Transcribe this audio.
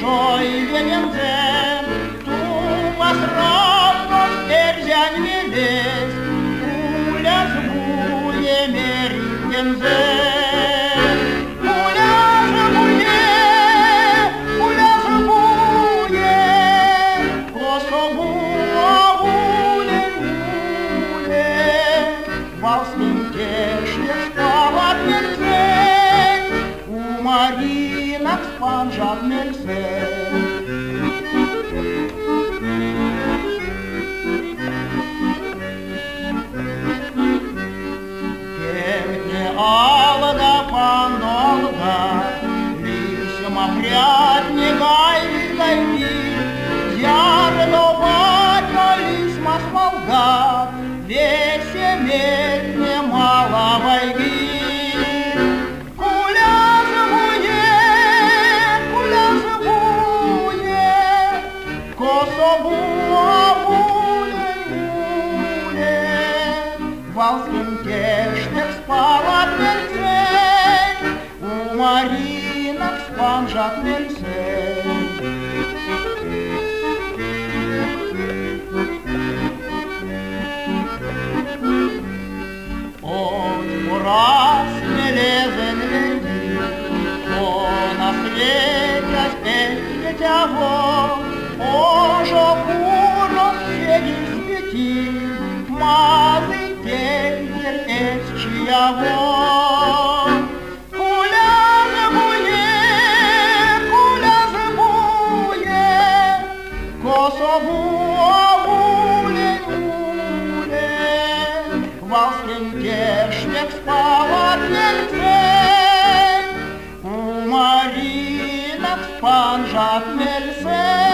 joi vienințel, tu mas raptos terzian vėlės, kulias būje meringenzel. Kulias būje, kosobu avulė, valskinte šliekstavat melsel, umarinaks panžat melsel. Алга пандолга, лисма прядни гайви, ярно батя лисма смолга, весе медне мало вайги. Куля забує, кособу авуле, валским кешнек спала мельцей, у маринок спанжат мельцей. От ураз не лезен леди, о на свете спеть дитяго, ожо курок сидит с пяти, малый тельдер эс чьяго. Куля забує, кособу авуле, валским кешнек спала мельцей, у маринок спанжат мельцей.